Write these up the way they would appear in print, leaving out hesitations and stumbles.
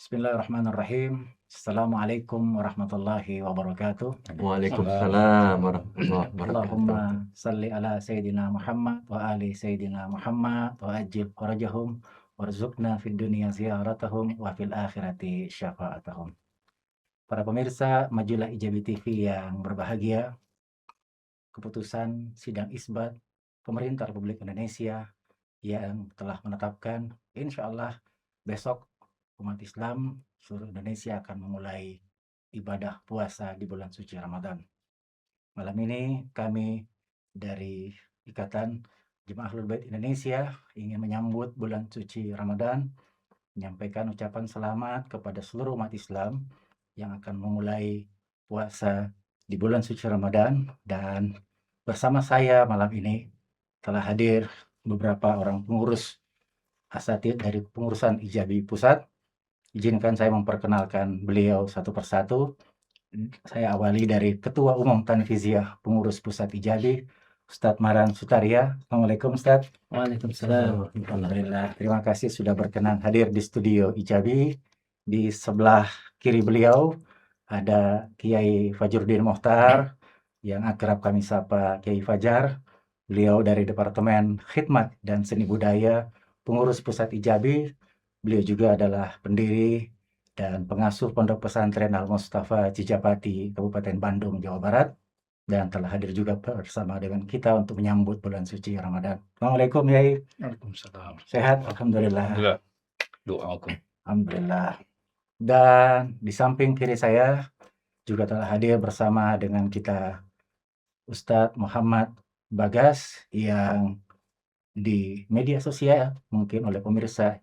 Bismillahirrahmanirrahim. Assalamualaikum warahmatullahi wabarakatuh. Waalaikumsalam warahmatullahi Allahumma wabarakatuh. salli ala Sayyidina Muhammad wa ali Sayyidina Muhammad wa ajil farajahum warzuqna fid dunya ziyaratahum wa fil akhirati syafa'atahum. Para pemirsa majalah Ijabi TV yang berbahagia, keputusan sidang isbat pemerintah Republik Indonesia yang telah menetapkan insya Allah besok umat Islam seluruh Indonesia akan memulai ibadah puasa di bulan suci Ramadan. Malam ini kami dari Ikatan Jemaah Ahlul Bait Indonesia ingin menyambut bulan suci Ramadan, menyampaikan ucapan selamat kepada seluruh umat Islam yang akan memulai puasa di bulan suci Ramadan. Dan bersama saya malam ini telah hadir beberapa orang pengurus asatid dari pengurusan Ijabi Pusat. Izinkan saya memperkenalkan beliau satu persatu. Saya awali dari Ketua Umum Tanfiziyah Pengurus Pusat Ijabi, Ustadz Maran Sutaria. Assalamualaikum Ustadz. Waalaikumsalam. Alhamdulillah, terima kasih sudah berkenan hadir di studio Ijabi. Di sebelah kiri beliau ada Kiai Fajruddin Mohtar, yang akrab kami sapa Kiai Fajar. Beliau dari Departemen Khidmat dan Seni Budaya Pengurus Pusat Ijabi. Beliau juga adalah pendiri dan pengasuh Pondok Pesantren Al-Mustafa Cijapati, Kabupaten Bandung, Jawa Barat, dan telah hadir juga bersama dengan kita untuk menyambut bulan suci Ramadan. Assalamualaikum Yai. Waalaikumsalam. Sehat? Alhamdulillah. Alhamdulillah. Doakum. Alhamdulillah. Dan di samping kiri saya juga telah hadir bersama dengan kita Ustadz Muhammad Bagas yang di media sosial mungkin oleh pemirsa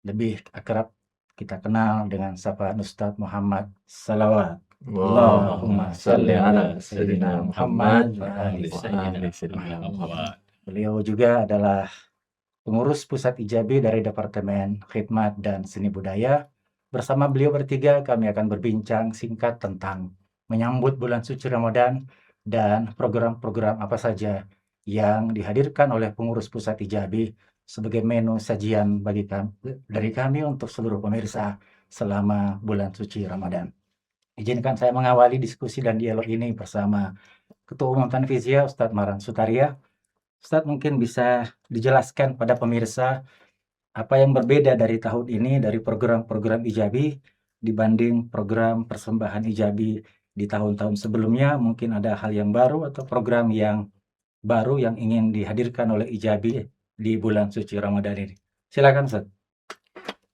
lebih akrab kita kenal dengan sapaan Ustadz Muhammad Salawat. Allahumma salli ala Sayyidina Muhammad wa wa ali ali Sayyidina Muhammad. Beliau juga adalah pengurus Pusat Ijabi dari Departemen Khidmat dan Seni Budaya. Bersama beliau bertiga kami akan berbincang singkat tentang menyambut bulan suci Ramadan dan program-program apa saja yang dihadirkan oleh pengurus Pusat Ijabi sebagai menu sajian bagi dari kami untuk seluruh pemirsa selama bulan suci Ramadan. Izinkan saya mengawali diskusi dan dialog ini bersama Ketua Umum Tanfiziyah Ustadz Maran Sutaria. Ustadz mungkin bisa dijelaskan pada pemirsa apa yang berbeda dari tahun ini dari program-program Ijabi dibanding program persembahan Ijabi di tahun-tahun sebelumnya. Mungkin ada hal yang baru atau program yang baru yang ingin dihadirkan oleh Ijabi di bulan suci Ramadan ini. Silakan Ustaz.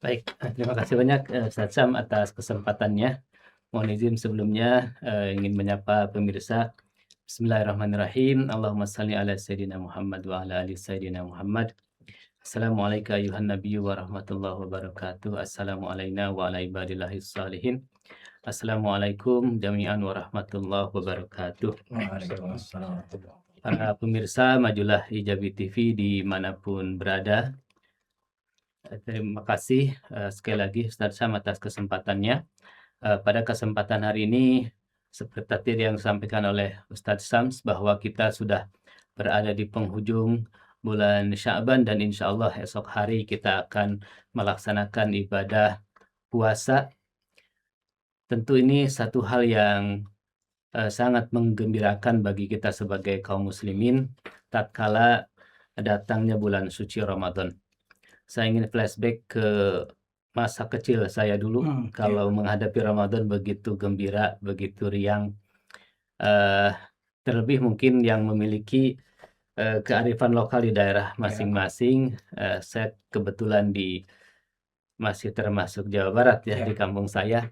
Baik, terima kasih banyak Ustaz Sam atas kesempatannya. Mohon izin sebelumnya ingin menyapa pemirsa. Bismillahirrahmanirrahim. Allahumma salli ala Sayyidina Muhammad wa ala ali Sayyidina Muhammad. Assalamualaikum ayuhan nabiyyu wa rahmatullahi wabarakatuh. Assalamualaikum wa ala ibadillahis salihin. Assalamualaikum jami'an wa rahmatullahi wabarakatuh. Waalaikumsalam. Para pemirsa majalah Ijabi TV dimanapun berada, terima kasih sekali lagi Ustaz Sam atas kesempatannya. Pada kesempatan hari ini, seperti tadi yang disampaikan oleh Ustaz Sams, bahwa kita sudah berada di penghujung bulan Sya'ban dan insya Allah esok hari kita akan melaksanakan ibadah puasa. Tentu ini satu hal yang sangat menggembirakan bagi kita sebagai kaum muslimin tatkala datangnya bulan suci Ramadan. Saya ingin flashback ke masa kecil saya dulu. Kalau menghadapi Ramadan begitu gembira, begitu riang. Terlebih mungkin yang memiliki kearifan lokal di daerah masing-masing. Saya kebetulan masih termasuk Jawa Barat ya, di kampung saya.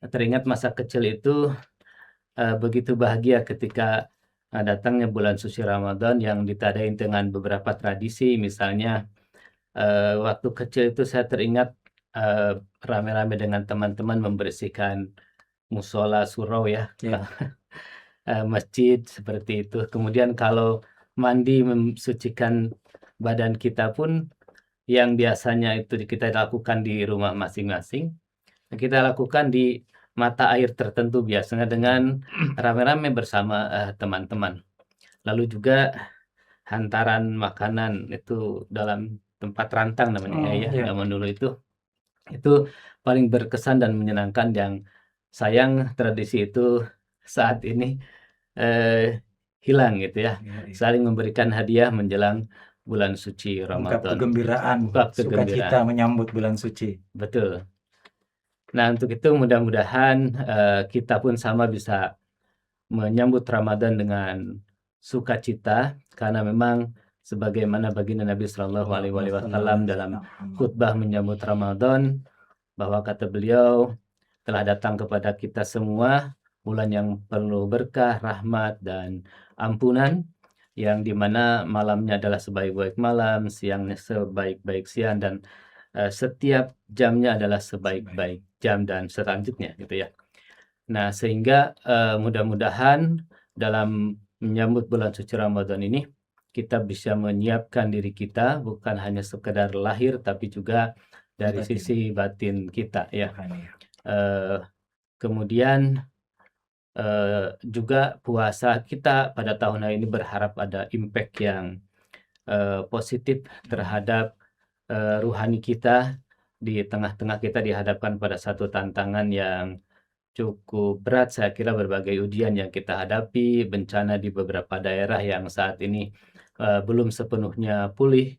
Teringat masa kecil itu begitu bahagia ketika datangnya bulan suci Ramadan yang ditandai dengan beberapa tradisi. Misalnya waktu kecil itu saya teringat rame-rame dengan teman-teman membersihkan musola, surau ya, masjid seperti itu. Kemudian kalau mandi mensucikan badan kita pun yang biasanya itu kita lakukan di rumah masing-masing, kita lakukan di mata air tertentu biasanya dengan rame-rame bersama teman-teman. Lalu juga hantaran makanan itu dalam tempat rantang namanya zaman dulu itu. Itu paling berkesan dan menyenangkan, yang sayang tradisi itu saat ini hilang gitu ya. Iya. Saling memberikan hadiah menjelang bulan suci Ungkap Ramadan. kegembiraan, Ungkap sukacita kegembiraan. menyambut bulan suci. Betul. Nah, untuk itu mudah-mudahan kita pun sama bisa menyambut Ramadan dengan sukacita, karena memang sebagaimana baginda Nabi Shallallahu Alaihi Wasallam dalam khutbah menyambut Ramadan, bahwa kata beliau, telah datang kepada kita semua bulan yang penuh berkah, rahmat, dan ampunan, yang dimana malamnya adalah sebaik-baik malam, siangnya sebaik-baik siang, dan setiap jamnya adalah sebaik-baik jam dan selanjutnya gitu ya. Nah, sehingga mudah-mudahan dalam menyambut bulan suci Ramadan ini kita bisa menyiapkan diri kita bukan hanya sekedar lahir, tapi juga dari Batin. sisi batin kita ya. Makanya. Kemudian juga puasa kita pada tahun ini berharap ada impact yang positif terhadap ruhani kita di tengah-tengah kita dihadapkan pada satu tantangan yang cukup berat. Saya kira berbagai ujian yang kita hadapi, bencana di beberapa daerah yang saat ini belum sepenuhnya pulih,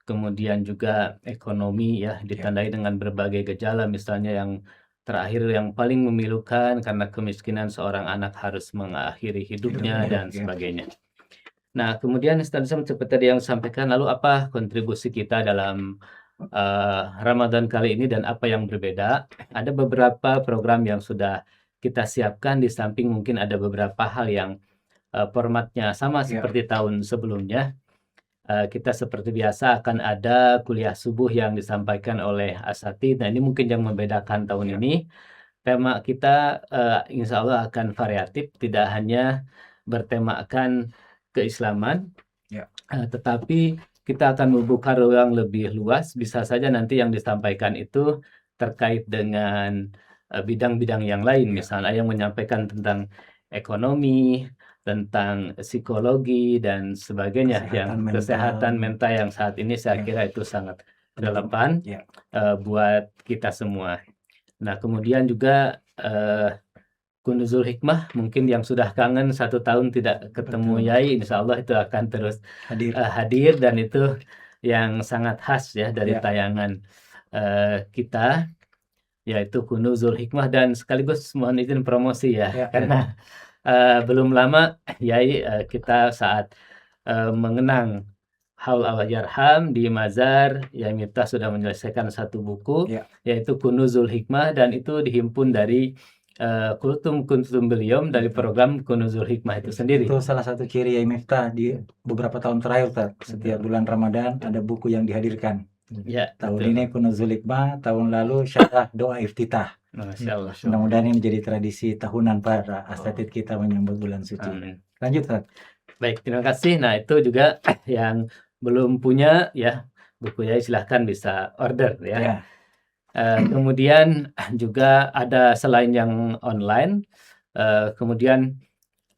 kemudian juga ekonomi ya ditandai dengan berbagai gejala, misalnya yang terakhir yang paling memilukan karena kemiskinan seorang anak harus mengakhiri hidupnya dan sebagainya. Nah, kemudian Ustaz Sam, seperti tadi yang disampaikan, lalu apa kontribusi kita dalam Ramadan kali ini dan apa yang berbeda? Ada beberapa program yang sudah kita siapkan, di samping mungkin ada beberapa hal yang formatnya sama seperti tahun sebelumnya. Kita seperti biasa akan ada kuliah subuh yang disampaikan oleh asatidz. Nah, ini mungkin yang membedakan tahun ini. Tema kita insya Allah akan variatif, tidak hanya bertemakan keislaman, tetapi kita akan membuka ruang lebih luas. Bisa saja nanti yang disampaikan itu terkait dengan bidang-bidang yang lain, misalnya yang menyampaikan tentang ekonomi, tentang psikologi dan sebagainya, kesehatan mental yang saat ini saya kira itu sangat relevan buat kita semua. Nah, kemudian juga Kunuzul Hikmah, mungkin yang sudah kangen 1 tahun tidak ketemu Yai, insya Allah itu akan terus hadir, dan itu yang sangat khas ya dari tayangan kita, yaitu Kunuzul Hikmah. Dan sekaligus mohon izin promosi ya, karena belum lama Yai kita saat mengenang Haul Allahyarham di Mazar, Yai Miftah sudah menyelesaikan 1 buku yaitu Kunuzul Hikmah, dan itu dihimpun dari kultum beliau dari program Kunuzul Hikmah itu sendiri. Itu salah satu ciri Yai Miftah di beberapa tahun terakhir, setiap bulan Ramadan ada buku yang dihadirkan. Ya, tahun ini Kunuzul Hikmah, tahun lalu Syarah Doa Iftitah. Masya Allah. Mudah-mudahan ini menjadi tradisi tahunan para asatidz kita menyambut bulan suci. Lanjut, Ustaz. Baik, terima kasih. Nah, itu juga yang belum punya ya buku Yai, silahkan bisa order ya. Kemudian juga ada selain yang online, kemudian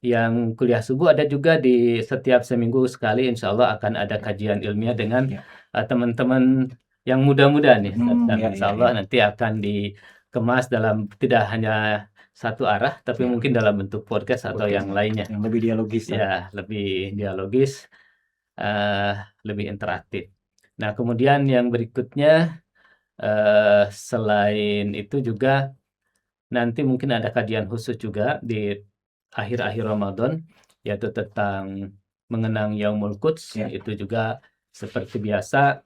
yang kuliah subuh ada juga di setiap seminggu sekali, insya Allah akan ada kajian ilmiah dengan teman-teman yang muda-muda nih, dan insya Allah nanti akan dikemas dalam tidak hanya satu arah, tapi mungkin dalam bentuk podcast atau yang lainnya, yang lebih dialogis ya, lebih dialogis, lebih interaktif. Nah, kemudian yang berikutnya, selain itu juga nanti mungkin ada kajian khusus juga di akhir-akhir Ramadan, yaitu tentang mengenang Yaumul Quds. Itu juga seperti biasa,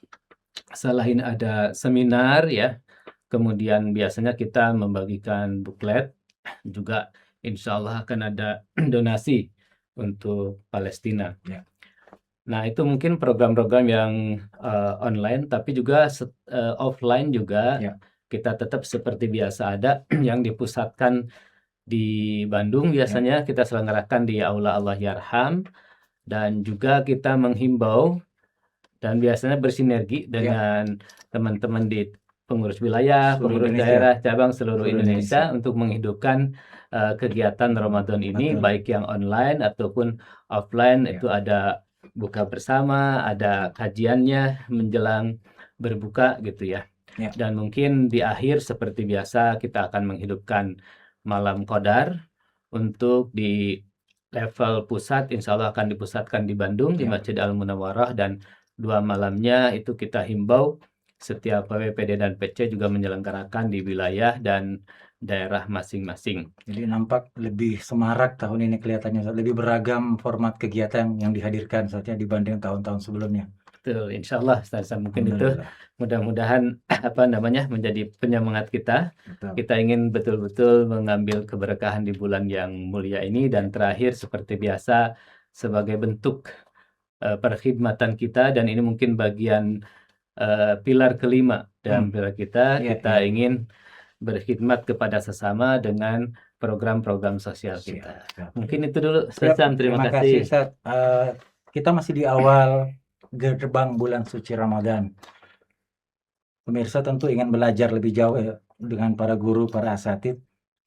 selain ada seminar ya, kemudian biasanya kita membagikan buklet, juga insya Allah akan ada donasi untuk Palestina. Nah, itu mungkin program-program yang online, tapi juga offline juga kita tetap seperti biasa ada yang dipusatkan di Bandung. Biasanya kita selenggarakan di Aula Allahyarham, dan juga kita menghimbau dan biasanya bersinergi dengan teman-teman di pengurus wilayah, pengurus daerah, cabang seluruh Indonesia untuk menghidupkan kegiatan Ramadan ini, baik yang online ataupun offline. Itu ada buka bersama, ada kajiannya menjelang berbuka gitu ya. Ya. Dan mungkin di akhir seperti biasa kita akan menghidupkan malam Qadar untuk di level pusat, insya Allah akan dipusatkan di Bandung di Ya. Masjid Al-Munawwarah, dan 2 malamnya itu kita himbau setiap PWPD dan PC juga menyelenggarakan di wilayah dan daerah masing-masing. Jadi nampak lebih semarak tahun ini kelihatannya, Ustaz. Lebih beragam format kegiatan yang dihadirkan Ustaz, ya, dibanding tahun-tahun sebelumnya. Betul, insya Allah Ustaz, mungkin itu Alhamdulillah. mudah-mudahan menjadi penyemangat kita. Betul. Kita ingin betul-betul mengambil keberkahan di bulan yang mulia ini, dan terakhir seperti biasa sebagai bentuk perkhidmatan kita, dan ini mungkin bagian pilar kelima dalam pilar kita. Iya, Kita iya. ingin berkhidmat kepada sesama dengan program-program sosial kita. Siap. Mungkin itu dulu Siap, Ustaz, terima kasih. Ustaz. Kita masih di awal gerbang bulan suci Ramadan. Pemirsa tentu ingin belajar lebih jauh ya, dengan para guru, para asatidz,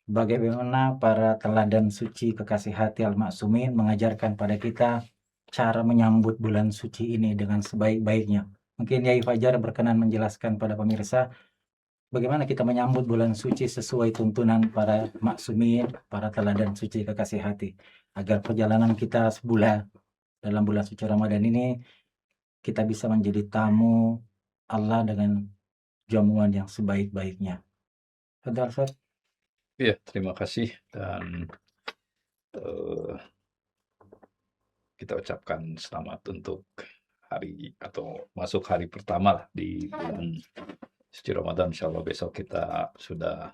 bagaimana para teladan suci kekasih hati Al-Ma'sumin mengajarkan pada kita cara menyambut bulan suci ini dengan sebaik-baiknya. Mungkin Yai Fajar berkenan menjelaskan pada pemirsa bagaimana kita menyambut bulan suci sesuai tuntunan para maksumin, para teladan suci kekasih hati, agar perjalanan kita sebulan dalam bulan suci Ramadan ini kita bisa menjadi tamu Allah dengan jamuan yang sebaik-baiknya. Betul, Ustaz? Iya, terima kasih, dan kita ucapkan selamat untuk hari atau masuk hari pertama lah di bulan suci Ramadan. Insya Allah besok kita sudah,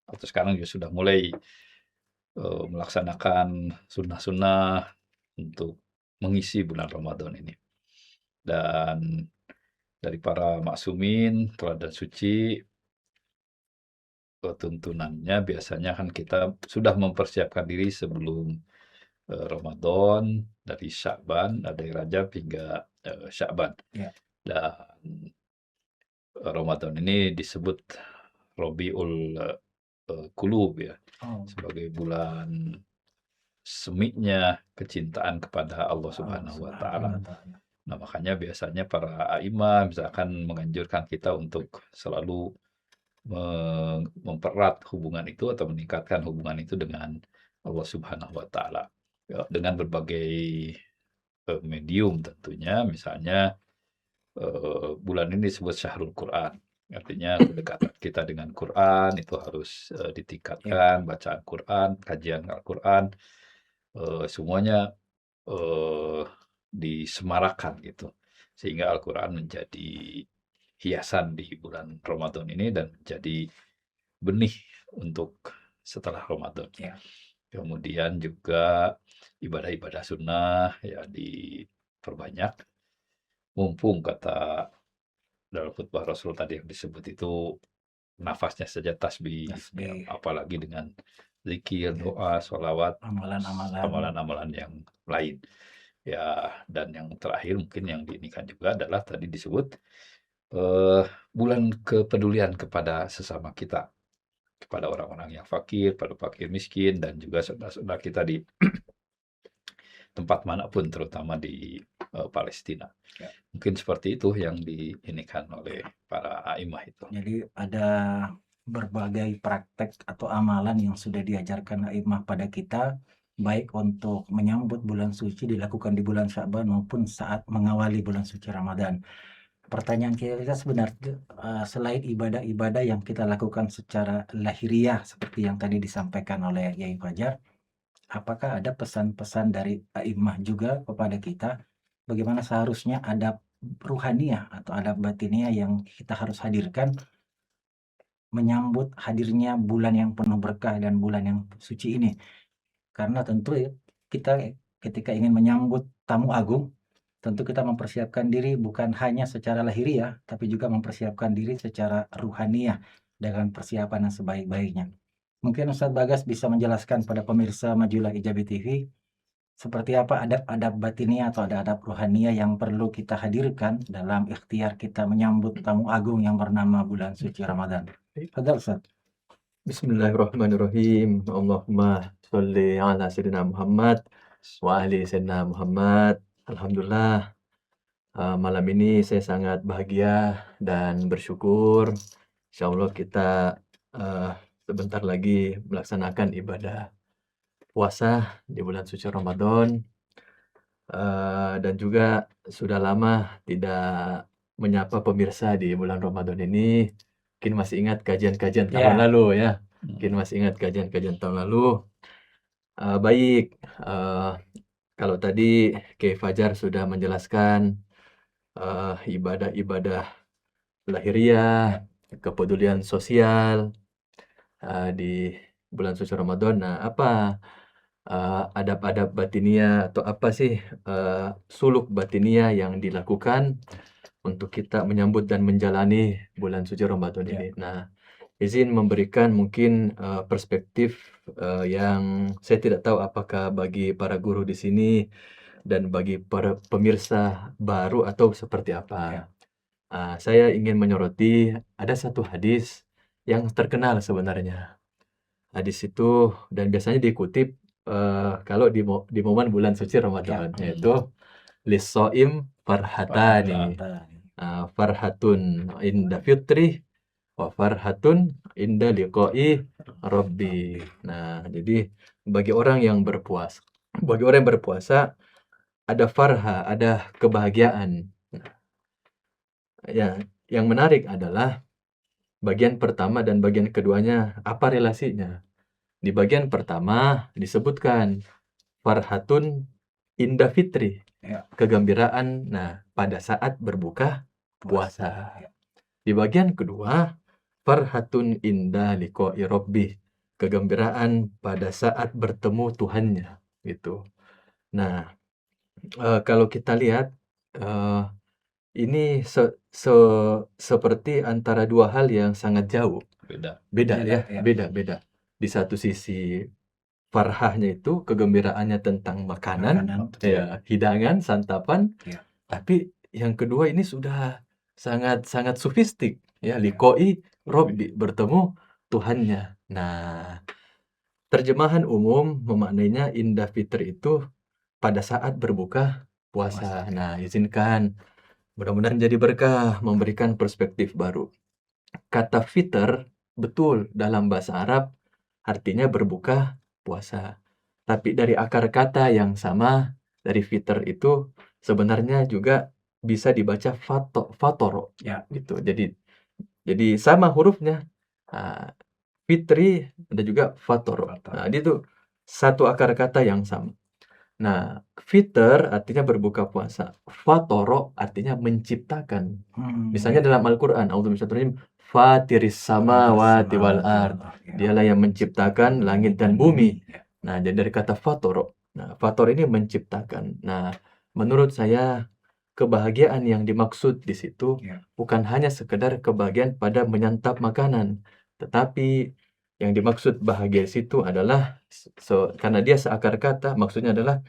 atau sekarang juga sudah mulai melaksanakan sunnah-sunnah untuk mengisi bulan Ramadan ini. Dan dari para maksumin, teladan suci, tuntunannya biasanya kan kita sudah mempersiapkan diri sebelum Ramadan, dari Sya'ban, dari Rajab hingga Sya'ban. Ya. Dan Ramadan ini disebut Rabiul Qulub ya, sebagai bulan seminya kecintaan kepada Allah Subhanahu wa Ta'ala. Nah, makanya biasanya para a'imah misalkan menganjurkan kita untuk selalu mempererat hubungan itu atau meningkatkan hubungan itu dengan Allah Subhanahu wa Ta'ala, ya, dengan berbagai medium tentunya. Misalnya bulan ini disebut Syahrul Quran, artinya kedekatan kita dengan Quran itu harus ditingkatkan, bacaan Quran, kajian Al-Quran, semuanya disemarakan gitu, sehingga Al-Quran menjadi hiasan di bulan Ramadan ini dan menjadi benih untuk setelah Ramadan. Ya. Kemudian juga ibadah-ibadah sunnah ya diperbanyak, mumpung kata dalam khutbah Rasul tadi yang disebut itu nafasnya saja tasbih. Ya, apalagi dengan zikir, doa, sholawat, amalan-amalan yang lain. Ya, dan yang terakhir mungkin yang diinikan juga adalah tadi disebut bulan kepedulian kepada sesama kita, kepada orang-orang yang fakir, pada fakir miskin, dan juga saudara-saudara kita di tempat manapun, terutama di Palestina. Ya. Mungkin seperti itu yang diinikan oleh para a'imah itu. Jadi ada berbagai praktek atau amalan yang sudah diajarkan a'imah pada kita, baik untuk menyambut bulan suci dilakukan di bulan Sya'ban maupun saat mengawali bulan suci Ramadan. Pertanyaan kita sebenarnya, selain ibadah-ibadah yang kita lakukan secara lahiriah seperti yang tadi disampaikan oleh Yai Fajar, apakah ada pesan-pesan dari a'imah juga kepada kita bagaimana seharusnya adab ruhaniyah atau adab batiniah yang kita harus hadirkan menyambut hadirnya bulan yang penuh berkah dan bulan yang suci ini? Karena tentu kita ketika ingin menyambut tamu agung, tentu kita mempersiapkan diri bukan hanya secara lahiriah, tapi juga mempersiapkan diri secara ruhaniyah dengan persiapan yang sebaik-baiknya. Mungkin Ustaz Bagas bisa menjelaskan pada pemirsa Majulah Ijabi TV seperti apa adab-adab batiniah atau adab ruhaniyah yang perlu kita hadirkan dalam ikhtiar kita menyambut tamu agung yang bernama bulan suci Ramadan. Fadhal Ustaz. Bismillahirrahmanirrahim. Allahumma sholli ala sayyidina Muhammad wa ahli sayyidina Muhammad. Alhamdulillah, Malam ini saya sangat bahagia dan bersyukur. Insyaallah kita, eee, sebentar lagi melaksanakan ibadah puasa di bulan suci Ramadan, dan juga sudah lama tidak menyapa pemirsa di bulan Ramadan ini. Mungkin masih ingat kajian-kajian tahun Ya. lalu ya, mungkin Hmm. masih ingat kajian-kajian tahun lalu. Baik, kalau tadi Kiai Fajar sudah menjelaskan, ibadah-ibadah lahiriah, kepedulian sosial, di bulan suci Ramadan. Nah, apa, adab-adab batiniah atau apa sih, suluk batiniah yang dilakukan untuk kita menyambut dan menjalani bulan suci Ramadan Ya. ini. Nah, izin memberikan mungkin, perspektif, yang saya tidak tahu apakah bagi para guru di sini dan bagi para pemirsa baru atau seperti Ya. apa. Saya ingin menyoroti ada satu hadis yang terkenal sebenarnya. Hadis itu dan biasanya dikutip, kalau di momen bulan suci Ramadan, Hmm. yaitu "Lis-shaim farhatani, Farhatani. farhatun inda fitri wa farhatun inda liqa'i rabbi." Nah, jadi bagi orang yang berpuasa ada farha, ada kebahagiaan. Ya, yang menarik adalah bagian pertama dan bagian keduanya, apa relasinya? Di bagian pertama disebutkan farhatun inda fitri, Ya. kegembiraan, pada saat berbuka puasa. Ya. Di bagian kedua, farhatun inda liqa'i rabbih, kegembiraan pada saat bertemu Tuhannya, gitu. Nah, kalau kita lihat, ini seperti antara dua hal yang sangat jauh. Beda. Beda Beda, ya, ya. beda. Di satu sisi farhahnya itu kegembiraannya tentang makanan, Makanan. ya, hidangan, santapan. Ya. Tapi yang kedua ini sudah sangat sofistik, ya, Ya. liqa'i rabbi, bertemu Tuhannya. Nah, terjemahan umum memaknainya indah fitri itu pada saat berbuka puasa. Puasa. Nah, izinkan mudah-mudahan jadi berkah, memberikan perspektif baru. Kata fitr betul dalam bahasa Arab artinya berbuka puasa. Tapi dari akar kata yang sama dari fitr itu sebenarnya juga bisa dibaca fatoro, Ya. gitu. Jadi sama hurufnya. Fitri ada juga fatoro. Fatoro. Nah, itu satu akar kata yang sama. Nah, fitr artinya berbuka puasa. Fatoro artinya menciptakan. Misalnya Ya. dalam Al-Quran, A'udzubillahi fatiris samawati wal ard. Ya. Dialah yang menciptakan langit dan bumi. Ya. Nah, jadi dari kata fatoro. Nah, fator ini menciptakan. Nah, menurut saya kebahagiaan yang dimaksud di situ Ya. bukan hanya sekedar kebahagiaan pada menyantap makanan, tetapi yang dimaksud bahagia di situ adalah karena dia seakar kata, maksudnya adalah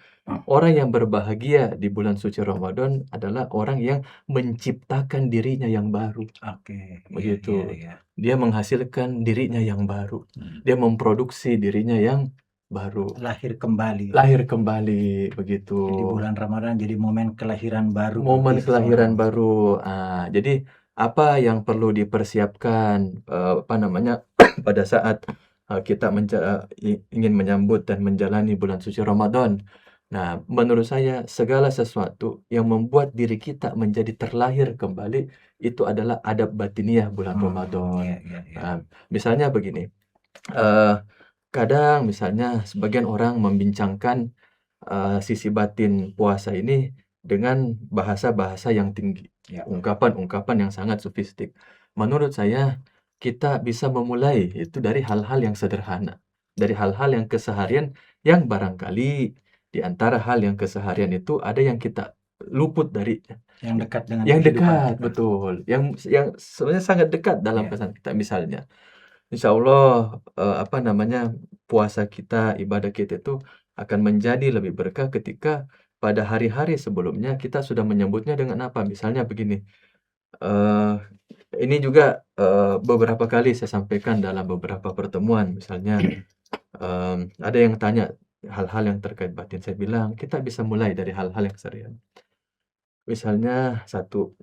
orang yang berbahagia di bulan suci Ramadan adalah orang yang menciptakan dirinya yang baru. Oke. Ya. Begitu. Ya. Dia menghasilkan dirinya yang baru. Hmm. Dia memproduksi dirinya yang baru. Lahir kembali. Lahir kembali, begitu. Jadi bulan Ramadan jadi momen kelahiran baru Momen bagi kelahiran seseorang. baru. Jadi apa yang perlu dipersiapkan, pada saat kita ingin menyambut dan menjalani bulan suci Ramadan. Nah, menurut saya segala sesuatu yang membuat diri kita menjadi terlahir kembali itu adalah adab batiniah bulan Ramadan. Ya. Misalnya begini, kadang misalnya sebagian orang membincangkan sisi batin puasa ini dengan bahasa-bahasa yang tinggi, Ya. ungkapan-ungkapan yang sangat sofistik. Menurut saya kita bisa memulai itu dari hal-hal yang sederhana, dari hal-hal yang keseharian yang barangkali di antara hal yang keseharian itu ada yang kita luput dari, Yang dekat dengan yang kehidupan dekat, kita. betul, yang sebenarnya sangat dekat dalam Ya. pesan kita. Misalnya, insya Allah puasa kita, ibadah kita itu akan menjadi lebih berkah ketika pada hari-hari sebelumnya kita sudah menyambutnya dengan apa? Misalnya begini, ini juga beberapa kali saya sampaikan dalam beberapa pertemuan. Misalnya ada yang tanya hal-hal yang terkait batin. Saya bilang kita bisa mulai dari hal-hal yang keseharian. misalnya satu,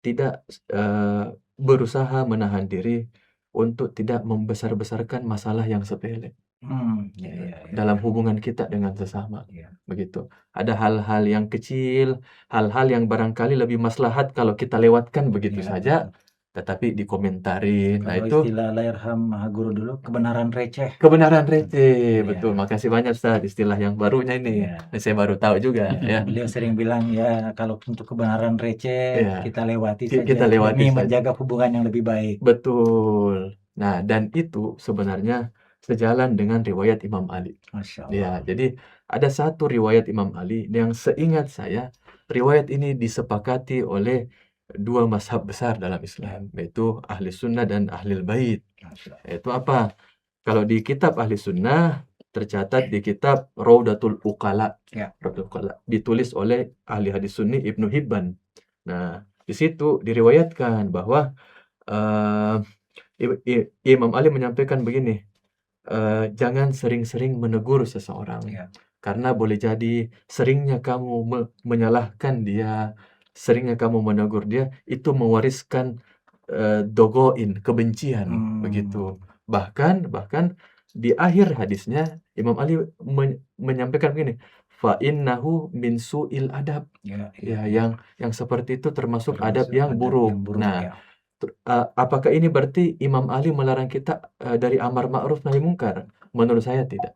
tidak berusaha menahan diri untuk tidak membesar-besarkan masalah yang sepele Ya. dalam hubungan kita dengan sesama, Iya. begitu. Ada hal-hal yang kecil, hal-hal yang barangkali lebih maslahat kalau kita lewatkan begitu Iya, saja, betul. tetapi dikomentarin. Nah Kalau itu istilah Allahyarham Maha Guru dulu, kebenaran receh. kebenaran receh, Iya. betul. Makasih banyak Ustaz, istilah yang barunya ini. Iya. Saya baru tahu juga ya. Beliau sering bilang ya kalau untuk kebenaran receh Iya. kita lewati Kita saja lewati demi saja. menjaga hubungan yang lebih baik. Betul. Nah, dan itu sebenarnya sejalan dengan riwayat Imam Ali. Masya Allah. Ya, jadi ada satu riwayat Imam Ali yang seingat saya, riwayat ini disepakati oleh dua mazhab besar dalam Islam, yaitu Ahli Sunnah dan Ahlul Bait. Masya Allah. Yaitu apa? Kalau di kitab Ahli Sunnah, tercatat di kitab Raudatul Uqala. Ya. Raudatul Uqala. Ditulis oleh ahli hadis Sunni Ibnu Hibban. Nah, di situ diriwayatkan bahwa eh, Imam Ali menyampaikan begini, jangan sering-sering menegur seseorang, Ya. karena boleh jadi seringnya kamu menyalahkan dia, seringnya kamu menegur dia, itu mewariskan dogoin, kebencian, begitu. Bahkan di akhir hadisnya Imam Ali menyampaikan begini, fa innahu min su'il adab. Ya. Ya, yang seperti itu termasuk adab Termasuk yang adab buruk. yang buruk, Nah, ya. apakah ini berarti Imam Ali melarang kita dari amar ma'ruf nahi mungkar? Menurut saya tidak.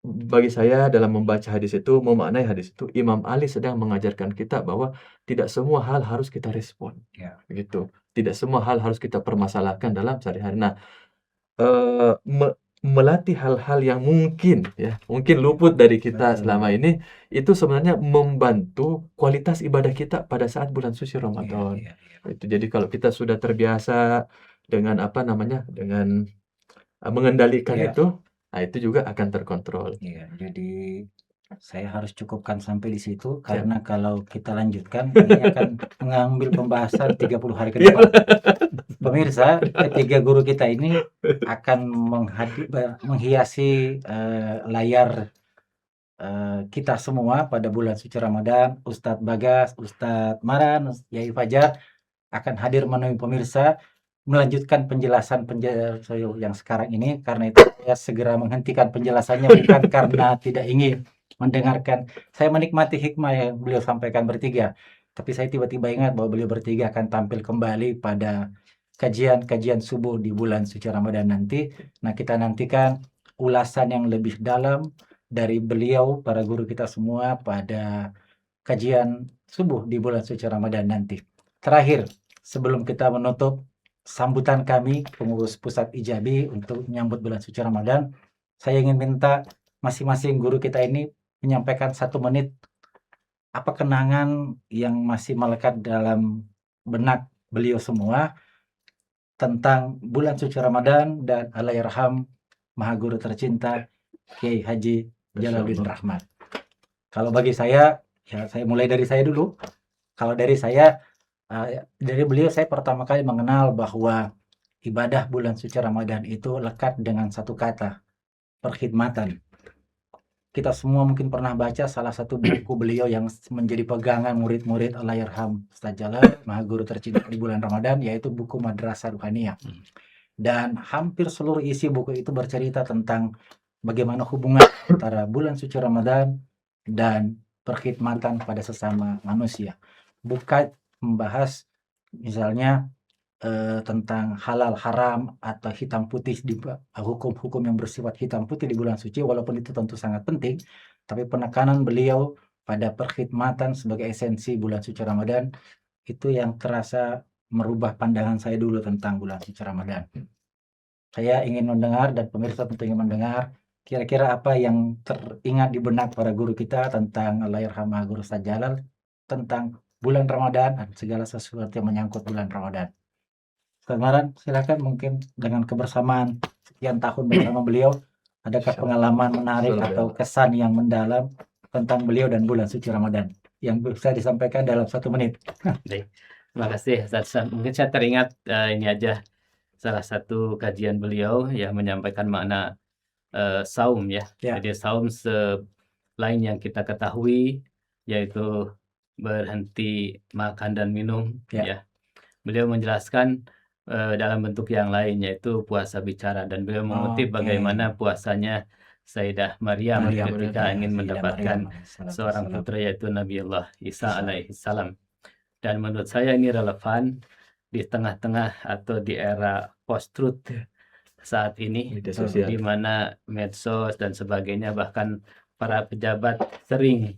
Bagi saya dalam membaca hadis itu, memaknai hadis itu, Imam Ali sedang mengajarkan kita bahwa tidak semua hal harus kita respon. Ya. Begitu. Tidak semua hal harus kita permasalahkan dalam sehari-hari. Nah, melatih hal-hal yang mungkin luput dari kita Betul. selama ini, itu sebenarnya membantu kualitas ibadah kita pada saat bulan suci Ramadan. Iya. Itu jadi kalau kita sudah terbiasa dengan dengan mengendalikan Iya. itu, nah itu juga akan terkontrol. Iya, jadi saya harus cukupkan sampai di situ Siap. karena kalau kita lanjutkan ini akan mengambil pembahasan 30 hari ke depan. Pemirsa, ketiga guru kita ini akan menghiasi layar kita semua pada bulan suci Ramadan. Ustadz Bagas, Ustadz Maran, Yai Fajar akan hadir menemui pemirsa melanjutkan penjelasan yang sekarang ini. Karena itu saya segera menghentikan penjelasannya bukan karena tidak ingin mendengarkan. Saya menikmati hikmah yang beliau sampaikan bertiga, tapi saya tiba-tiba ingat bahwa beliau bertiga akan tampil kembali pada kajian subuh di bulan suci Ramadan nanti. Nah, kita nantikan ulasan yang lebih dalam dari beliau, para guru kita semua, pada kajian subuh di bulan suci Ramadan nanti. Terakhir, sebelum kita menutup, sambutan kami pengurus pusat Ijabi untuk menyambut bulan suci Ramadan, saya ingin minta masing-masing guru kita ini menyampaikan 1 menit apa kenangan yang masih melekat dalam benak beliau semua tentang bulan suci Ramadan dan Allahyarham Maha Guru tercinta Kiai Haji Jalaluddin Rahmat. Kalau bagi saya, ya saya mulai dari saya dulu. Kalau dari saya, dari beliau saya pertama kali mengenal bahwa ibadah bulan suci Ramadan itu lekat dengan satu kata, perkhidmatan. Kita semua mungkin pernah baca salah satu buku beliau yang menjadi pegangan murid-murid Allahyarham Ustaz Jalal, Maha Guru tercinta di bulan Ramadan, yaitu buku Madrasah Ruhaniyah. Dan hampir seluruh isi buku itu bercerita tentang bagaimana hubungan antara bulan suci Ramadan dan perkhidmatan pada sesama manusia. Bukan membahas misalnya tentang halal haram atau hitam putih di hukum-hukum yang bersifat hitam putih di bulan suci, walaupun itu tentu sangat penting, tapi penekanan beliau pada perkhidmatan sebagai esensi bulan suci Ramadan itu yang terasa merubah pandangan saya dulu tentang bulan suci Ramadan. Saya ingin mendengar dan pemirsa tentu ingin mendengar kira-kira apa yang teringat di benak para guru kita tentang Allahyarham Maha Guru Ustaz Jalal tentang bulan Ramadan dan segala sesuatu yang menyangkut bulan Ramadan. Ustaz Maran, silakan, mungkin dengan kebersamaan sekian tahun bersama beliau, adakah pengalaman menarik atau kesan yang mendalam tentang beliau dan bulan suci Ramadan yang bisa disampaikan dalam 1 menit? Baik, terima kasih Ustaz. Mungkin saya teringat ini aja salah satu kajian beliau yang menyampaikan makna saum ya. Ya. Jadi saum selain yang kita ketahui yaitu berhenti makan dan minum, Ya. ya. Beliau menjelaskan dalam bentuk yang lain, yaitu puasa bicara, dan beliau mengutip Oke. bagaimana puasanya Sayyidah Maryam Maryam, ketika ya, ingin Sayyidah mendapatkan Maryam alaihissalatu seorang wassalam. putra, yaitu Nabiullah Isa Isa. alaihissalam. Dan menurut saya ini relevan di tengah-tengah atau di era post-truth saat ini, Media Betul. sosial. di mana medsos dan sebagainya, bahkan para pejabat sering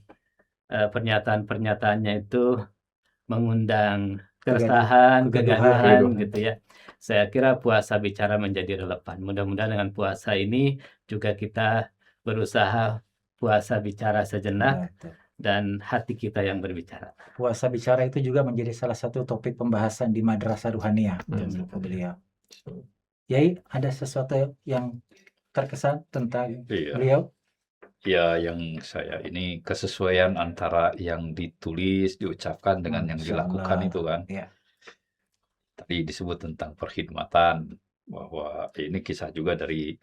pernyataan-pernyataannya itu mengundang keresahan, kegaduhan. kegaduhan gitu ya. Saya kira puasa bicara menjadi relevan. Mudah-mudahan dengan puasa ini juga kita berusaha puasa bicara sejenak Betul. dan hati kita yang berbicara. Puasa bicara itu juga menjadi salah satu topik pembahasan di Madrasah Ruhaniyah untuk beliau. Yai, ada sesuatu yang terkesan tentang Iya. beliau? Ya, yang saya ini kesesuaian antara yang ditulis, diucapkan dengan yang Masya dilakukan Allah. itu kan. Ya. Tadi disebut tentang perkhidmatan, bahwa ini kisah juga dari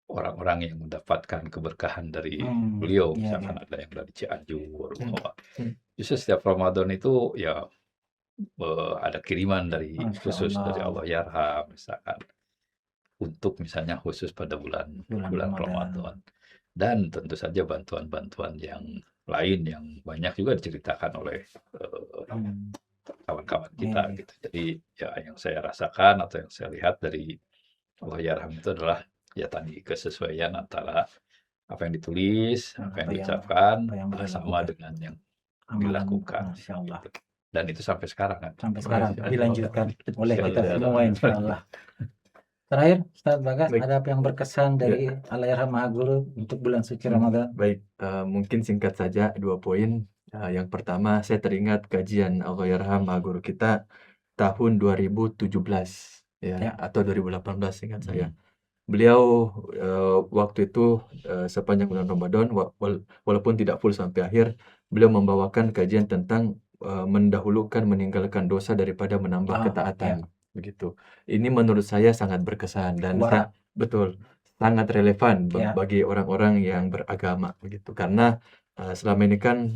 orang-orang yang mendapatkan keberkahan dari beliau. Iya, Misalkan iya. ada yang dari Cianjur, Hmm. bahwa Hmm. justru setiap Ramadan itu ya ada kiriman dari Masya khusus dari Allah. Allah Yarham, misalkan untuk misalnya khusus pada bulan Bulan Ramadan. Ramadan. Dan tentu saja bantuan-bantuan yang lain yang banyak juga diceritakan oleh Hmm. kawan-kawan Iya, kita iya. gitu. Jadi ya yang saya rasakan atau yang saya lihat dari Allah Yarham itu adalah ya tadi kesesuaian antara apa yang ditulis, Dan apa yang apa diucapkan yang beliau sama lakukan. dengan yang Amalan, dilakukan. Masya Allah. Gitu. Dan itu sampai sekarang kan. Sampai sekarang Masya Allah. dilanjutkan oleh kita Masya Allah. semua insya Allah. Terakhir, Ustaz Bagas, Baik. ada apa yang berkesan dari Allahyarham Maha Guru untuk bulan suci Ramadan? Baik, mungkin singkat saja 2 poin. Yang pertama, saya teringat kajian Allahyarham Maha Guru kita tahun 2017 Ya. atau 2018 seingat saya. Beliau waktu itu sepanjang bulan Ramadan, walaupun tidak full sampai akhir, beliau membawakan kajian tentang mendahulukan meninggalkan dosa daripada menambah ketaatan. Begitu. Ini menurut saya sangat berkesan dan Wara. betul, sangat relevan Ya. bagi orang-orang yang beragama begitu. Karena selama ini kan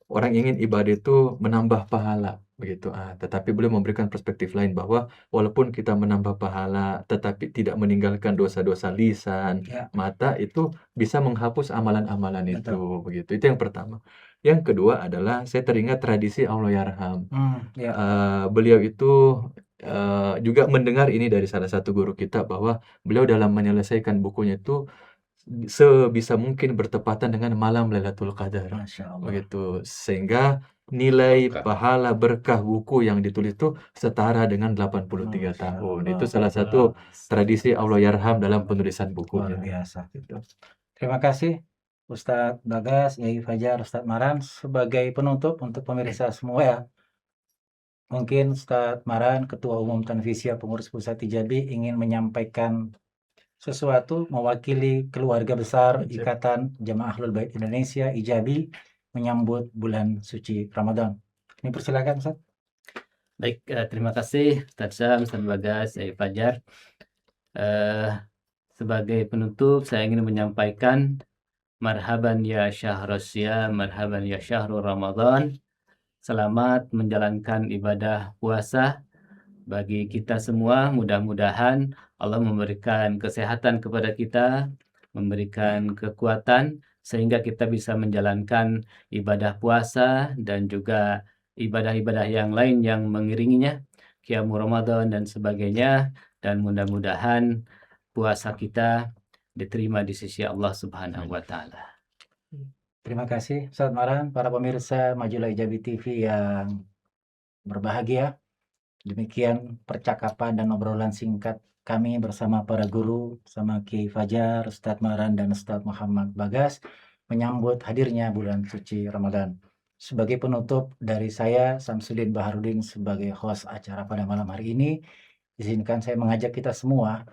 orang ingin ibadah itu menambah pahala begitu. Tetapi beliau memberikan perspektif lain bahwa walaupun kita menambah pahala tetapi tidak meninggalkan dosa-dosa lisan, Ya. mata, itu bisa menghapus amalan-amalan Betul. itu begitu. Itu yang pertama. Yang kedua adalah saya teringat tradisi Allahyarham. Ya. Beliau itu juga mendengar ini dari salah satu guru kita bahwa beliau dalam menyelesaikan bukunya itu sebisa mungkin bertepatan dengan malam Lailatul Qadar. Masya Allah. Begitu. Sehingga nilai Berkah. pahala berkah buku yang ditulis itu setara dengan 83 Masya tahun. Allah. Itu salah satu tradisi Allahyarham dalam penulisan Luar bukunya. biasa. Gitu. Terima kasih Ustadz Bagas, Yai Fajar, Ustadz Maran sebagai penutup untuk pemirsa semua ya. Mungkin Ustadz Maran, Ketua Umum Tanfisiyah Pengurus Pusat Ijabi, ingin menyampaikan sesuatu mewakili keluarga besar Ikatan Jamaah Ahlul Bait Indonesia Ijabi menyambut bulan suci Ramadan. Ini persilakan Ustadz. Baik, terima kasih Ustadz Syam, Ustadz Bagas, Yai Fajar. Sebagai penutup, saya ingin menyampaikan marhaban ya syahrul siyam, marhaban ya syahrul Ramadan. Selamat menjalankan ibadah puasa bagi kita semua. Mudah-mudahan Allah memberikan kesehatan kepada kita, memberikan kekuatan sehingga kita bisa menjalankan ibadah puasa dan juga ibadah-ibadah yang lain yang mengiringinya, qiyamul Ramadan dan sebagainya, dan mudah-mudahan puasa kita diterima di sisi Allah Subhanahu wa taala. Terima kasih Ustadz Maran, para pemirsa Majulah Ijabi TV yang berbahagia. Demikian percakapan dan obrolan singkat kami bersama para guru, sama Kiai Fajar, Ustadz Maran, dan Ustadz Muhammad Bagas menyambut hadirnya bulan suci Ramadan. Sebagai penutup dari saya, Samsudin Baharudin, sebagai host acara pada malam hari ini, izinkan saya mengajak kita semua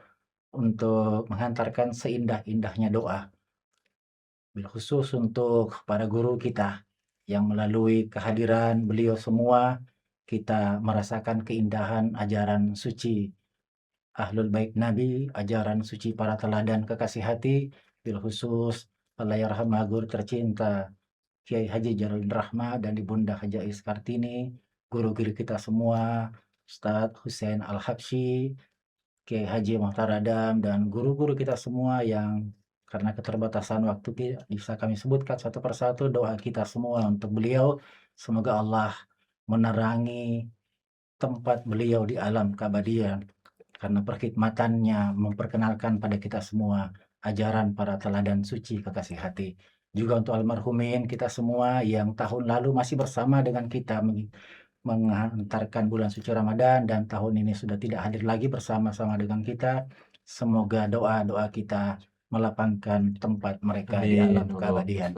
untuk menghantarkan seindah-indahnya doa. Bil khusus untuk para guru kita yang melalui kehadiran beliau semua, kita merasakan keindahan ajaran suci Ahlul Bait Nabi, ajaran suci para teladan kekasih hati, bil khusus Allahyarham Maha Guru tercinta Kiai Haji Jalil Rahma dan Ibunda Haja Ais Kartini, guru-guru kita semua, Ustadz Hussein Al-Habsyi, Kiai Haji Muhtar Adam, dan guru-guru kita semua yang karena keterbatasan waktu bisa kami sebutkan satu persatu doa kita semua untuk beliau. Semoga Allah menerangi tempat beliau di alam keabadian karena perkhidmatannya memperkenalkan pada kita semua ajaran para teladan suci kekasih hati. Juga untuk almarhumin kita semua yang tahun lalu masih bersama dengan kita mengantarkan bulan suci Ramadan dan tahun ini sudah tidak hadir lagi bersama-sama dengan kita. Semoga doa-doa kita melapangkan tempat mereka di alam keabadian.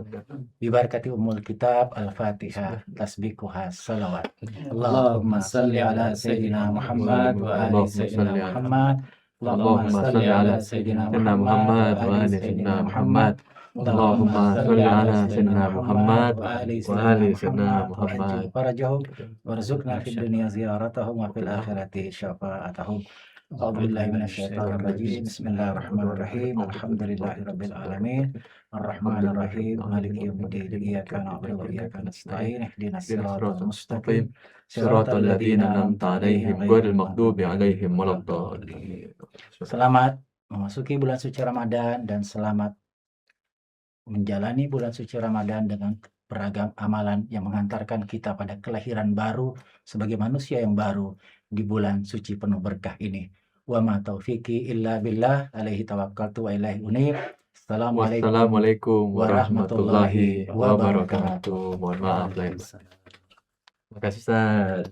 Bibarakati Ummul Kitab, Al-Fatihah, tasbikuha, salawat. Allahumma salli ala Sayyidina Muhammad wa ali Sayyidina Muhammad. Allahumma salli ala Sayyidina Muhammad wa ali Sayyidina Muhammad. Allahumma salli ala Sayyidina Muhammad wa ali Sayyidina Muhammad. Farajahum warzuqna fid dunya ziyaratahum wa fil akhirati syafa'atahum. A'udzubillahi minasyaitonir rajim. Bismillahirrahmanirrahim. Alhamdulillahirabbil alamin. Arrahmanirrahim. Maliki yaumiddin. Iyyaka na'budu wa iyyaka nasta'in. Ihdinas siratal mustaqim. Siratal ladzina an'amta 'alaihim ghairil maghdubi 'alaihim waladdallin. Selamat memasuki bulan suci Ramadan dan selamat menjalani bulan suci Ramadan dengan beragam amalan yang mengantarkan kita pada kelahiran baru sebagai manusia yang baru di bulan suci penuh berkah ini. Wa ma taufiqi illa billah, alaihi tawakkaltu wa ilaihi unib. Wassalamualaikum warahmatullahi wabarakatuh. Mohon maaf lahir batin. Terima kasih Ustaz.